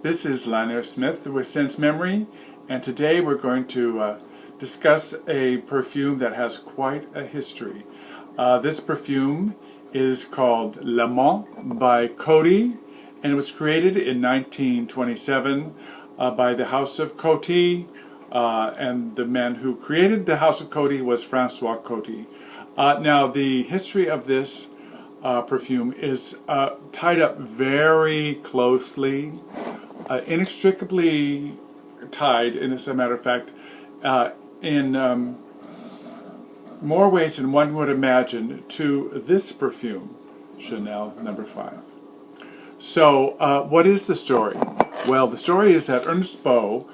This is Lionel Smith with Sense Memory, and today we're going to discuss a perfume that has quite a history. This perfume is called L'Amant by Coty, and it was created in 1927 by the House of Coty, and the man who created the House of Coty was Francois Coty. Now, the history of this perfume is tied up very closely, inextricably tied, and as a matter of fact, in more ways than one would imagine, to this perfume, Chanel No.5. So, what is the story? Well, the story is that Ernest Beau,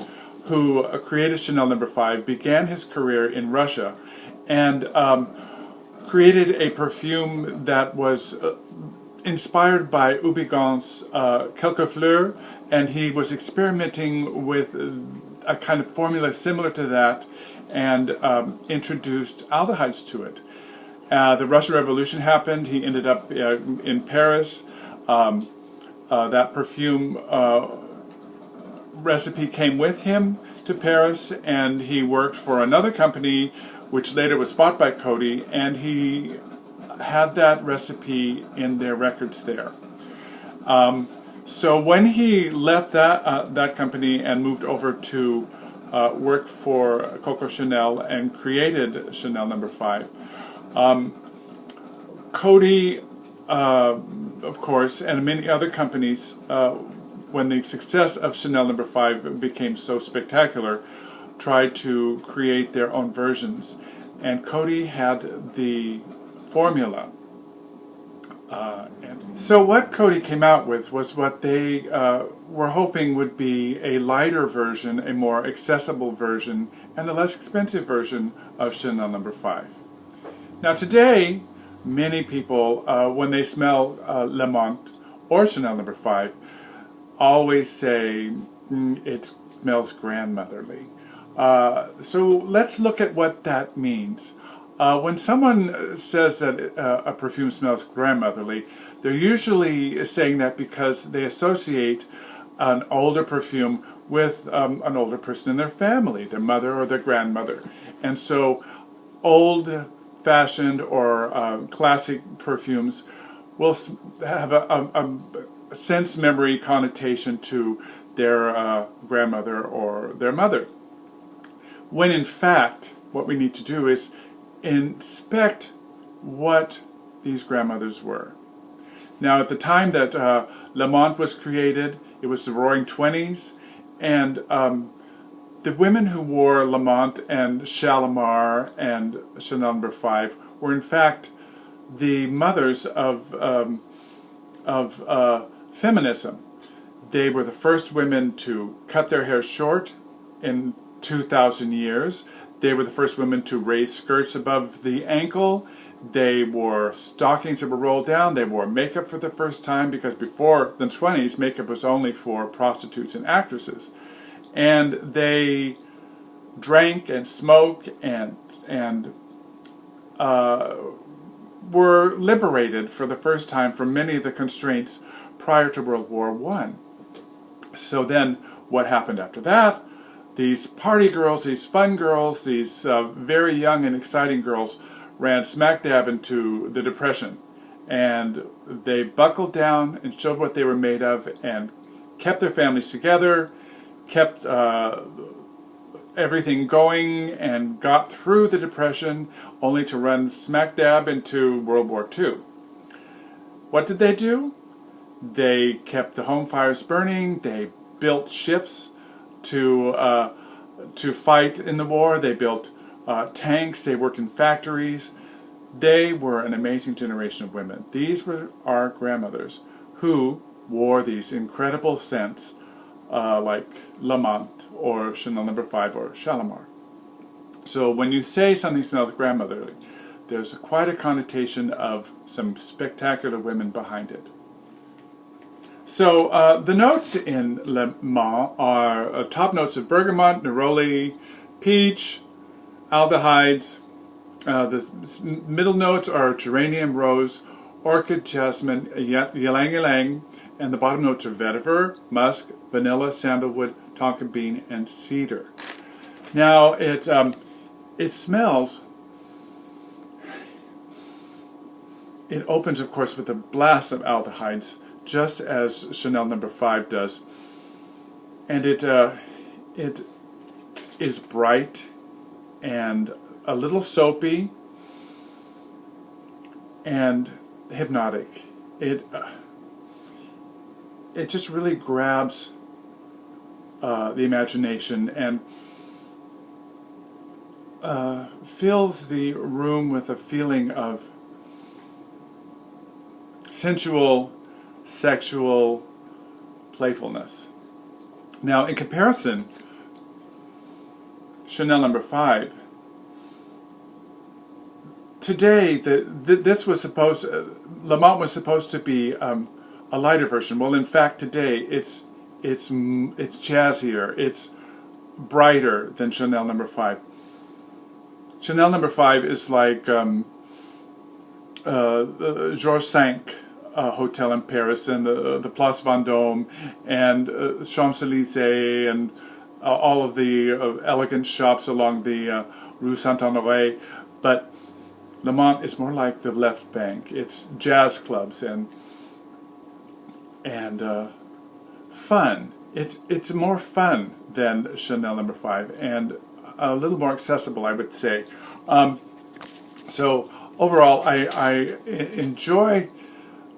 who created Chanel No.5, began his career in Russia and created a perfume that was inspired by Houbigant's Quelques Fleurs, and he was experimenting with a kind of formula similar to that and introduced aldehydes to it. The Russian Revolution happened. He ended up in Paris. That perfume recipe came with him to Paris, and he worked for another company which later was bought by Coty, and he had that recipe in their records there. So when he left that company and moved over to work for Coco Chanel and created Chanel No.5, Coty, of course, and many other companies, when the success of Chanel No.5 became so spectacular, tried to create their own versions, and Coty had the formula. So what Coty came out with was what they were hoping would be a lighter version, a more accessible version, and a less expensive version of Chanel No.5. Now today, many people, when they smell L'Amant or Chanel No.5, always say it smells grandmotherly. So let's look at what that means. When someone says that a perfume smells grandmotherly, they're usually saying that because they associate an older perfume with an older person in their family, their mother or their grandmother. And so old-fashioned or classic perfumes will have a sense memory connotation to their grandmother or their mother. When in fact, what we need to do is inspect what these grandmothers were. Now, at the time that L'Amant was created, it was the Roaring '20s, and the women who wore L'Amant and Shalimar and Chanel No.5 were in fact the mothers of feminism. They were the first women to cut their hair short in 2,000 years. They were the first women to raise skirts above the ankle. They wore stockings that were rolled down. They wore makeup for the first time, because before the 20s, makeup was only for prostitutes and actresses. And they drank and smoked and were liberated for the first time from many of the constraints prior to World War I. So then, what happened after that? These party girls, these fun girls, these very young and exciting girls ran smack dab into the Depression. And they buckled down and showed what they were made of and kept their families together, kept everything going, and got through the Depression, only to run smack dab into World War II. What did they do? They kept the home fires burning. They built ships to fight in the war. They built tanks. They worked in factories. They were an amazing generation of women. These were our grandmothers who wore these incredible scents like L'Amant or Chanel No.5 or Shalimar. So when you say something smells grandmotherly, there's quite a connotation of some spectacular women behind it. So the notes in L'Amant are top notes of bergamot, neroli, peach, aldehydes. The middle notes are geranium, rose, orchid, jasmine, ylang ylang, and the bottom notes are vetiver, musk, vanilla, sandalwood, tonka bean, and cedar. Now it smells. It opens, of course, with a blast of aldehydes, just as Chanel No. 5 does, and it is bright and a little soapy and hypnotic. It just really grabs the imagination and fills the room with a feeling of sensual, sexual playfulness. Now, in comparison, Chanel No. 5. Today, this was supposed, Lamont was supposed to be a lighter version. Well, in fact, today it's jazzier, it's brighter than Chanel No. 5. Chanel No. 5 is like Georges V hotel in Paris and the Place Vendôme and Champs-Élysées and all of the elegant shops along the Rue Saint-Honoré. But Lamont is more like the left bank. It's jazz clubs and fun. It's more fun than Chanel No. 5 and a little more accessible, I would say. So overall, I enjoy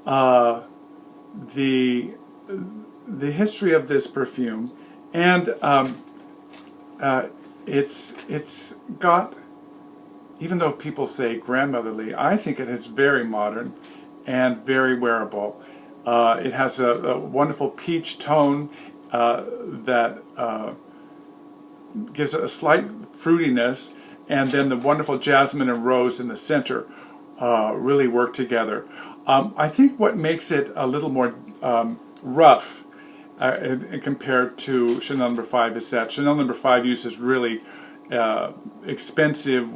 the history of this perfume, and it's got, even though people say grandmotherly, I think it is very modern and very wearable. It has a wonderful peach tone that gives it a slight fruitiness, and then the wonderful jasmine and rose in the center really work together. I think what makes it a little more rough compared to Chanel No. 5 is that Chanel No. 5 uses really expensive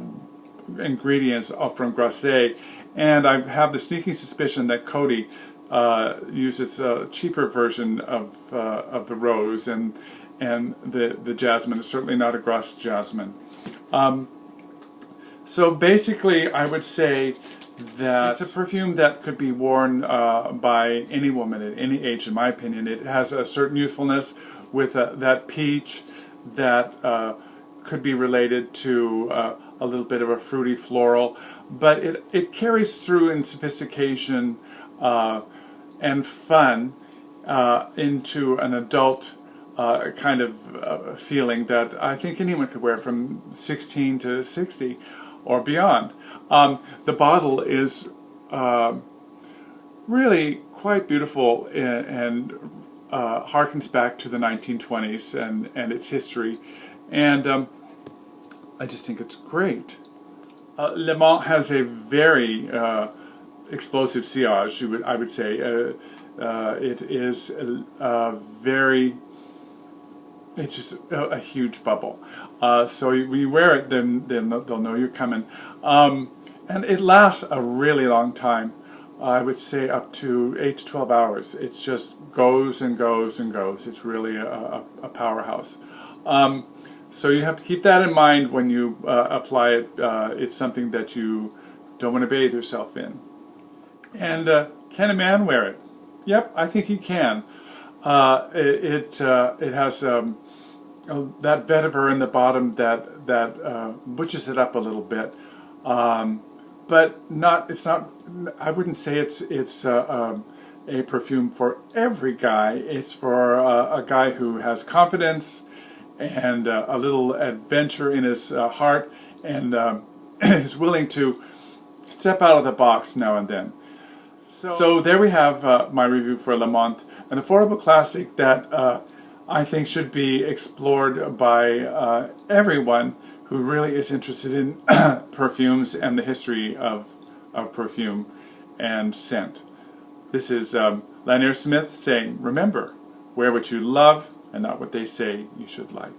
ingredients from Grasset, and I have the sneaking suspicion that Coty uses a cheaper version of the rose, and the jasmine is certainly not a Grasse jasmine. So basically, I would say that it's a perfume that could be worn by any woman at any age, in my opinion. It has a certain youthfulness with that peach that could be related to a little bit of a fruity floral, but it carries through in sophistication and fun into an adult kind of feeling that I think anyone could wear from 16 to 60 or beyond. The bottle is really quite beautiful and harkens back to the 1920s and its history, and I just think it's great. Le Mans has a very explosive sillage, I would say. It is very... It's just a huge bubble. So when you wear it, then they'll know you're coming. And it lasts a really long time. I would say up to 8 to 12 hours. It just goes and goes and goes. It's really a powerhouse. So you have to keep that in mind when you apply it. It's something that you don't want to bathe yourself in. And can a man wear it? Yep, I think he can. It has that vetiver in the bottom that butches it up a little bit, but not. It's not. I wouldn't say it's a perfume for every guy. It's for a guy who has confidence and a little adventure in his heart, and is willing to step out of the box now and then. So there we have my review for Le Mans, an affordable classic that I think should be explored by everyone who really is interested in perfumes and the history of perfume and scent. This is Lanier Smith saying, remember, wear what you love and not what they say you should like.